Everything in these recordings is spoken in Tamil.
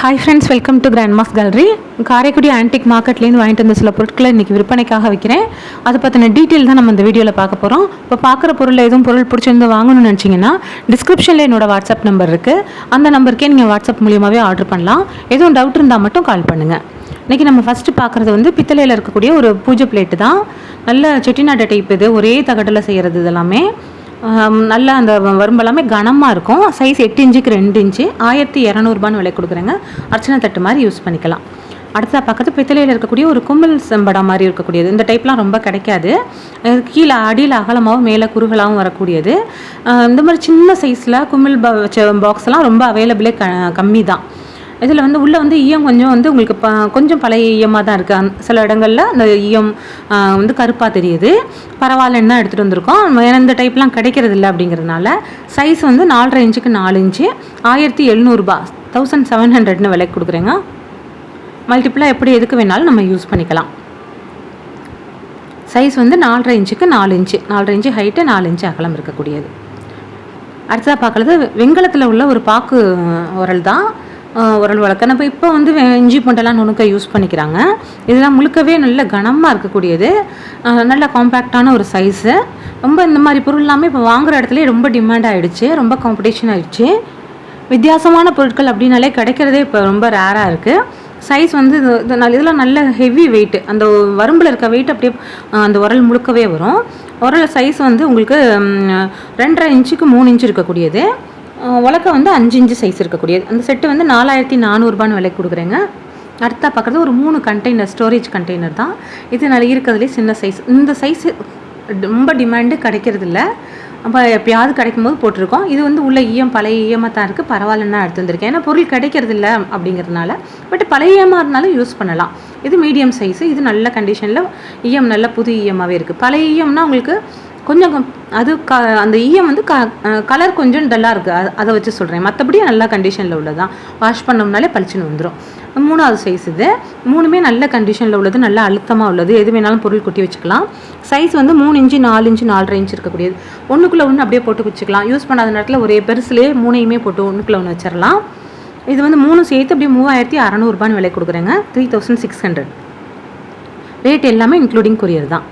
Hi friends, welcome to grandma's gallery. Karaikudi antique மார்க்கெட்லேருந்து வாங்கிட்டு வந்த சில பொருட்களை இன்றைக்கி விற்பனைக்காக வைக்கிறேன். அதை பற்றின டீட்டெயில் தான் நம்ம இந்த வீடியோவில் பார்க்க போகிறோம். இப்போ பார்க்குற பொருளில் எதுவும் பொருள் பிடிச்சிருந்து வாங்கணும்னு நினச்சிங்கன்னா டிஸ்கிரிப்ஷனில் என்னோட வாட்ஸ்அப் நம்பர் இருக்குது. அந்த நம்பருக்கே நீங்கள் வாட்ஸ்அப் மூலியமாகவே ஆர்டர் பண்ணலாம். எதுவும் டவுட் இருந்தால் மட்டும் கால் பண்ணுங்கள். இன்றைக்கி நம்ம ஃபஸ்ட்டு பார்க்குறது வந்து பித்தளையில் இருக்கக்கூடிய ஒரு பூஜை பிளேட்டு தான். நல்ல செட்டிநாடு டைப், இது ஒரே தகட்டில் செய்கிறது. இதெல்லாமே நல்லா அந்த வரும்பு எல்லாமே கனமாக இருக்கும். சைஸ் 8 இன்ச்சுக்கு 2 இன்ச்சு, 1200 விலை கொடுக்குறேங்க. அர்ச்சனை தட்டு மாதிரி யூஸ் பண்ணிக்கலாம். அடுத்ததாக பார்க்கறது பித்தளையில் இருக்கக்கூடிய ஒரு கும்பல் செம்படம் மாதிரி இருக்கக்கூடியது. இந்த டைப்லாம் ரொம்ப கிடைக்காது. கீழே அடியில் அகலமாகவும் மேலே குறுகலாகவும் வரக்கூடியது. இந்த மாதிரி சின்ன சைஸில் கும்பல் பாக்ஸ்லாம் ரொம்ப அவைலபிளே கம்மி தான். இதில் வந்து உள்ளே வந்து ஈயம் கொஞ்சம் வந்து உங்களுக்கு கொஞ்சம் பழைய ஈயமாக தான் இருக்குது. சில இடங்களில் அந்த ஈயம் வந்து கருப்பாக தெரியுது. பரவாயில்லன்னு தான் எடுத்துகிட்டு வந்திருக்கோம். இந்த டைப்லாம் கிடைக்கிறது இல்லை அப்படிங்கிறதுனால சைஸ் வந்து 4.5 இன்ச்சுக்கு 4 இன்ச்சு, 1700 1700 விலைக்கு கொடுக்குறேங்க. மல்டிப்புளாக எப்படி எதுக்கு வேணாலும் நம்ம யூஸ் பண்ணிக்கலாம். சைஸ் வந்து 4.5 இன்ச்சுக்கு 4 இன்ச்சு, 4.5 இன்ச்சு ஹைட்டு, 4 இன்ச்சு அகலம் இருக்கக்கூடியது. அடுத்ததாக பார்க்குறது வெண்கலத்தில் உள்ள ஒரு பாக்கு உரல் தான். உரல் வளர்க்க நம்ம இப்போ வந்து இஞ்சி பூண்டெல்லாம் நுணுக்க யூஸ் பண்ணிக்கிறாங்க. இதெல்லாம் முழுக்கவே நல்ல கனமாக இருக்கக்கூடியது. நல்ல காம்பேக்டான ஒரு சைஸு. ரொம்ப இந்த மாதிரி பொருள் எல்லாமே இப்போ வாங்குகிற இடத்துல ரொம்ப டிமாண்ட் ஆகிடுச்சு, ரொம்ப காம்படிஷன் ஆகிடுச்சு. வித்தியாசமான பொருட்கள் அப்படின்னாலே கிடைக்கிறதே இப்போ ரொம்ப ரேராக இருக்குது. சைஸ் வந்து இதெல்லாம் நல்ல ஹெவி வெயிட்டு. அந்த வரம்பில் இருக்க வெயிட் அப்படியே அந்த உரல் முழுக்கவே வரும். உரல் சைஸ் வந்து உங்களுக்கு 2.5 இன்ச்சுக்கு 3 இன்ச்சு இருக்கக்கூடியது. உலக்க வந்து 5 இன்ச்சு சைஸ் இருக்கக்கூடியது. அந்த செட்டு வந்து 4400 விலைக்கு கொடுக்குறேங்க. அடுத்தா பார்க்குறது ஒரு 3 கண்டெய்னர், ஸ்டோரேஜ் கண்டெய்னர் தான். இது நல்ல இருக்கிறதுலே சின்ன சைஸ். இந்த சைஸு ரொம்ப டிமாண்டு கிடைக்கிறது இல்லை. அப்போ எப்பயாவது கிடைக்கும் போது போட்டிருக்கோம். இது வந்து உள்ள ஈயம் பழைய ஈயமாக தான் இருக்குது. பரவாயில்லன்னா எடுத்து வந்திருக்கேன். ஏன்னா பொருள் கிடைக்கிறது இல்லை அப்படிங்கிறதுனால. பட் பழைய ஈயமாக இருந்தாலும் யூஸ் பண்ணலாம். இது மீடியம் சைஸு. இது நல்ல கண்டிஷனில் ஈயம் நல்ல புது ஈயமாகவே இருக்குது. பழைய ஈயம்னா உங்களுக்கு கொஞ்சம் அது அந்த ஈயம் வந்து கலர் கொஞ்சம் டல்லாக இருக்குது. அதை வச்சு சொல்கிறேன். மற்றபடி நல்ல கண்டிஷனில் உள்ளதான். வாஷ் பண்ணோம்னாலே பளிச்சுன்னு வந்துடும். 3வது சைஸ் இது. 3மே நல்ல கண்டிஷனில் உள்ளது, நல்ல அழுத்தமாக உள்ளது. எது வேணாலும் பொருள் கொட்டி வச்சுக்கலாம். சைஸ் வந்து 3 இன்ச்சு 4 இன்ச்சு 4.5 இன்ச்சு இருக்கக்கூடியது. ஒன்றுக்குள்ளே ஒன்று அப்படியே போட்டு வச்சுக்கலாம். யூஸ் பண்ணாத நேரத்தில் ஒரே பெருசுலேயே 3யுமே போட்டு ஒன்றுக்குள்ளே ஒன்று வச்சிடலாம். இது வந்து 3 சேர்த்து அப்படியே 3600 விலை கொடுக்குறேங்க. 3600. ரேட் எல்லாமே இன்க்ளூடிங் கொரியர் தான்.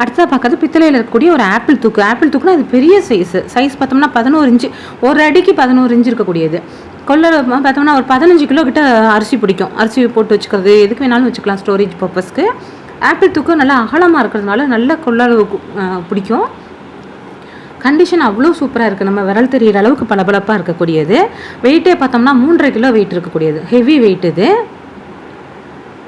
அடுத்ததாக பார்க்கறது பித்தளையில் இருக்கக்கூடிய ஒரு ஆப்பிள் தூக்கு. ஆப்பிள் தூக்குனா அது பெரிய சைஸ் பார்த்தோம்னா 11 இன்ச்சு, ஒரு அடிக்கு 11 இன்ச்சு இருக்கக்கூடியது. கொள்ளை பார்த்தோம்னா ஒரு 15 கிலோ கிட்ட அரிசி பிடிக்கும். அரிசி போட்டு வச்சுக்கிறது, எதுக்கு வேணாலும் வச்சுக்கலாம் ஸ்டோரேஜ் பர்பஸ்க்கு. ஆப்பிள் தூக்கு நல்லா அகலமாக இருக்கிறதுனால நல்ல கொள்ளளவு பிடிக்கும். கண்டிஷன் அவ்வளோ சூப்பராக இருக்குது. நம்ம விரல் தெரிகிற அளவுக்கு பளபளப்பாக இருக்கக்கூடியது. வெயிட்டே பார்த்தோம்னா 3.5 கிலோ வெயிட் இருக்கக்கூடியது. ஹெவி வெயிட் இது.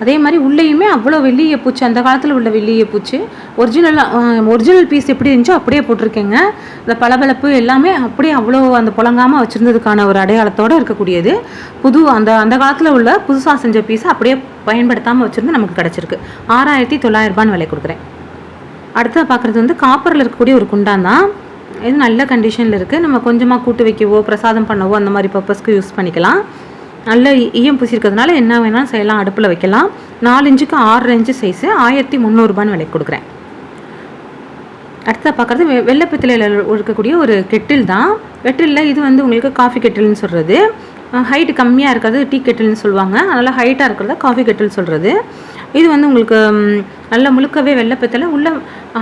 அதே மாதிரி உள்ளேயுமே அவ்வளோ வெள்ளிய பூச்சி, அந்த காலத்தில் உள்ள வெள்ளிய பூச்சி. ஒரிஜினல் பீஸ் எப்படி இருந்துச்சோ அப்படியே போட்டிருக்கேங்க. இந்த பளபளப்பு எல்லாமே அப்படியே அவ்வளோ அந்த புழங்காமல் வச்சுருந்ததுக்கான ஒரு அடையாளத்தோடு இருக்கக்கூடியது. அந்த காலத்தில் உள்ள புதுசாக செஞ்ச பீஸை அப்படியே பயன்படுத்தாமல் வச்சுருந்து நமக்கு கிடச்சிருக்கு. 6900 விலை கொடுக்குறேன். அடுத்தது பார்க்குறது வந்து காப்பரில் இருக்கக்கூடிய ஒரு குண்டான் தான். இது நல்ல கண்டிஷனில் இருக்குது. நம்ம கொஞ்சமாக கூட்டு வைக்கவோ பிரசாதம் பண்ணவோ அந்த மாதிரி பர்பஸ்க்கு யூஸ் பண்ணிக்கலாம். நல்ல ஈயம் பூசிருக்கிறதுனால என்ன வேணாலும் செய்யலாம். அடுப்பில் வைக்கலாம். 4 இன்ச்சுக்கு 6.5 இன்ச்சு சைஸு, 1300 விலைக்கு கொடுக்குறேன். அடுத்ததாக பார்க்குறது வெள்ளைப்பித்தளையில் இருக்கக்கூடிய ஒரு கெட்டில் தான். கெட்டிலில் இது வந்து உங்களுக்கு காஃபி கெட்டில்னு சொல்கிறது. ஹைட்டு கம்மியாக இருக்கிறது டீ கெட்டில்னு சொல்லுவாங்க. அதனால் ஹைட்டாக இருக்கிறத காஃபி கெட்டில் சொல்கிறது. இது வந்து உங்களுக்கு நல்ல முழுக்கவே வெள்ளைப்பித்தளை உள்ள.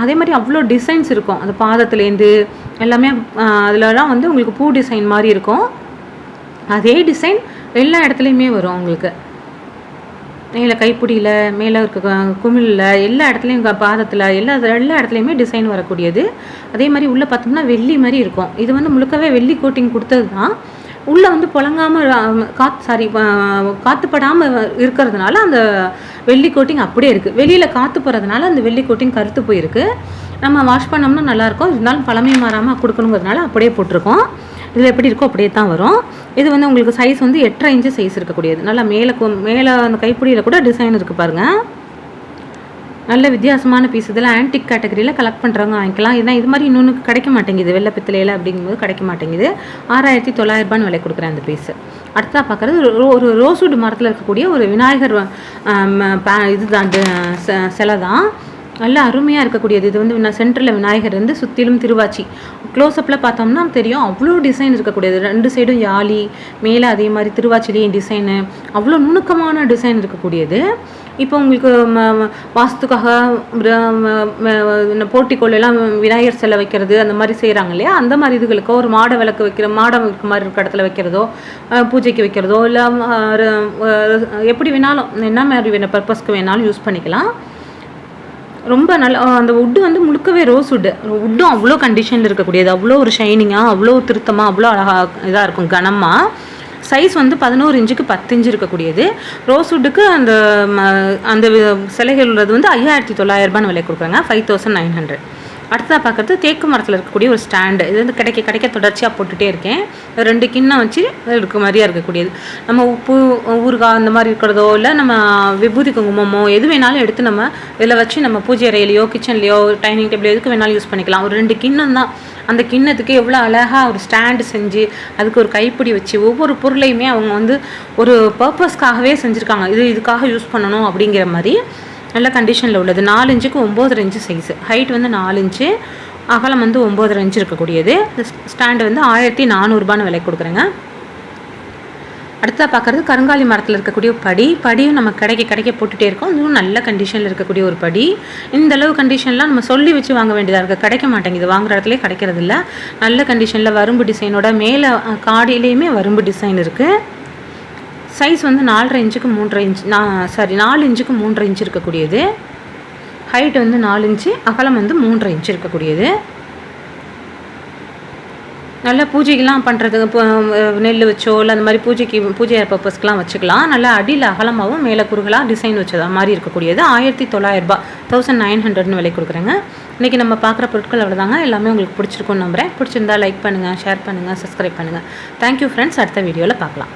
அதே மாதிரி அவ்வளோ டிசைன்ஸ் இருக்கும். அந்த பாதத்துலேருந்து எல்லாமே அதிலலாம் வந்து உங்களுக்கு பூ டிசைன் மாதிரி இருக்கும். அதே டிசைன் எல்லா இடத்துலையுமே வரும் உங்களுக்கு. மேலே கைப்பிடியில், மேலே இருக்க குமிழில், எல்லா இடத்துலையும் பாதத்தில் எல்லா இடத்துலையுமே டிசைன் வரக்கூடியது. அதே மாதிரி உள்ளே பார்த்தோம்னா வெள்ளி மாதிரி இருக்கும். இது வந்து முழுக்கவே வெள்ளி கோட்டிங் கொடுத்தது தான். உள்ளே வந்து புழங்காமல் காற்றுப்படாமல் இருக்கிறதுனால அந்த வெள்ளி கோட்டிங் அப்படியே இருக்குது. வெளியில் காற்று போகிறதுனால அந்த வெள்ளி கோட்டிங் கருத்து போயிருக்கு. நம்ம வாஷ் பண்ணோம்னா நல்லாயிருக்கும். இருந்தாலும் பழமை மாறாமல் கொடுக்கணுங்கிறதுனால அப்படியே போட்டிருக்கோம். இதில் எப்படி இருக்கோ அப்படியே தான் வரும். இது வந்து உங்களுக்கு சைஸ் வந்து 8.5 இன்ச்சு சைஸ் இருக்கக்கூடியது. நல்லா மேலே அந்த கைப்பிடியில் கூட டிசைன் இருக்குது பாருங்கள். நல்ல வித்தியாசமான பீஸ். இதெல்லாம் ஆன்டிக் கேட்டகரியில் கலெக்ட் பண்ணுறவங்க வாங்கிக்கலாம். இது மாதிரி இன்னொன்று கிடைக்க மாட்டேங்குது. வெள்ளை பித்தளையில் அப்படிங்கும்போது கிடைக்க மாட்டேங்குது. 6900 விலை கொடுக்குறேன் அந்த பீஸு. அடுத்ததாக பார்க்குறது ஒரு ரோஸ்வுட் மரத்தில் இருக்கக்கூடிய ஒரு விநாயகர் இதுதான் சிலை தான். நல்லா அருமையாக இருக்கக்கூடியது. இது வந்து சென்டரில் விநாயகர் இருந்து சுற்றிலும் திருவாச்சி. க்ளோஸ்அப்பில் பார்த்தோம்னா தெரியும், அவ்வளோ டிசைன் இருக்கக்கூடியது. 2 சைடும் யாழி, மேலே அதே மாதிரி திருவாச்சிலேயும் டிசைனு, அவ்வளோ நுணுக்கமான டிசைன் இருக்கக்கூடியது. இப்போ உங்களுக்கு வாஸ்துக்காக போர்ட்டிக்கோலெல்லாம் விநாயகர் சிலை வைக்கிறது அந்த மாதிரி செய்கிறாங்க இல்லையா, அந்த மாதிரி இதுகளுக்கோ ஒரு மாட விளக்கு வைக்கிற மாடம் இருக்க மாதிரி இருக்க இடத்துல வைக்கிறதோ, பூஜைக்கு வைக்கிறதோ, இல்லை எப்படி வேணாலும் என்ன மாதிரி பர்பஸ்க்கு வேணாலும் யூஸ் பண்ணிக்கலாம். ரொம்ப நல்லா அந்த வுட்டு வந்து முழுக்கவே ரோஸ் வுட்டும் அவ்வளோ கண்டிஷனில் இருக்கக்கூடியது. அவ்வளோ ஒரு ஷைனிங்காக, அவ்வளோ திருத்தமாக, அவ்வளோ அழகாக இதாக இருக்கும் கனமாக. சைஸ் வந்து 11 இன்ச்சுக்கு 10 இன்ச்சு இருக்கக்கூடியது. ரோஸ் வுட்டுக்கு அந்த அந்த சிலைகள் உள்ளது வந்து 5,900 விலை கொடுக்குறாங்க, 5,900. அடுத்ததாக பார்க்குறது தேக்கு மரத்தில் இருக்கக்கூடிய ஒரு ஸ்டாண்டு. இது வந்து கிடைக்க தொடர்ச்சியாக போட்டுகிட்டே இருக்கேன். 2 கிண்ணம் வச்சு இருக்க மாதிரியாக இருக்கக்கூடியது. நம்ம உப்பு ஊறுகாய் அந்த மாதிரி இருக்கிறதோ, இல்லை நம்ம விபூதி குங்குமமோ எது வேணாலும் எடுத்து நம்ம இதில் வச்சு நம்ம பூஜை அறையிலையோ, கிச்சன்லேயோ, டைனிங் டேபிள் எதுக்கு வேணாலும் யூஸ் பண்ணிக்கலாம். ஒரு 2 கிண்ணம் தான். அந்த கிண்ணத்துக்கு எவ்வளோ அழகாக ஒரு ஸ்டாண்டு செஞ்சு அதுக்கு ஒரு கைப்பிடி வச்சு ஒவ்வொரு பொருளையுமே அவங்க வந்து ஒரு பர்பஸ்க்காகவே செஞ்சுருக்காங்க. இதுக்காக யூஸ் பண்ணணும் அப்படிங்கிற மாதிரி நல்ல கண்டிஷனில் உள்ளது. 4 இன்ச்சுக்கு 9.5 இன்ச்சு சைஸு. ஹைட் வந்து 4 இன்ச்சு, அகலம் வந்து 9.5 இன்ச்சு இருக்கக்கூடியது. ஸ்டாண்டு வந்து 1,400 விலை கொடுக்குறேங்க. அடுத்ததாக பார்க்குறது கருங்காலி மரத்தில் இருக்கக்கூடிய படியும் நம்ம கிடைக்க போட்டுகிட்டே இருக்கோம். இதுவும் நல்ல கண்டிஷனில் இருக்கக்கூடிய ஒரு படி. இந்தளவு கண்டிஷன்லாம் நம்ம சொல்லி வச்சு வாங்க வேண்டியதாக இருக்குது, கிடைக்க மாட்டேங்குது, வாங்குற இடத்துலேயே கிடைக்கிறது இல்லை. நல்ல கண்டிஷனில் வரும்பு டிசைனோட மேலே காடியிலையுமே வரும்பு டிசைன் இருக்குது. சைஸ் வந்து 4.5 இன்ச்சுக்கு 3.5 இன்ச் 4 இன்ச்சுக்கு 3.5 இன்ச்சு இருக்கக்கூடியது. ஹைட் வந்து 4 இன்ச்சு, அகலம் வந்து 3.5 இன்ச்சு இருக்கக்கூடியது. நல்லா பூஜைக்கெலாம் பண்ணுறதுக்கு இப்போ நெல் வச்சோ இல்லை அந்த மாதிரி பூஜை பர்பஸ்க்கெலாம் வச்சுக்கலாம். நல்லா அடியில் அகலமாகவும் மேலே குறுகலாக டிசைன் வச்சதா மாதிரி இருக்கக்கூடியது. 1,900 1,900 விலை கொடுக்குறேங்க. இன்றைக்கி நம்ம பார்க்குற பொருட்கள் அவ்வளோதாங்க. எல்லாமே உங்களுக்கு பிடிச்சிருக்குன்னு நம்புகிறேன். பிடிச்சிருந்தா லைக் பண்ணுங்கள், ஷேர் பண்ணுங்கள், சப்ஸ்கிரைப் பண்ணுங்கள். Thank you friends. அடுத்த வீடியோவில் பார்க்கலாம்.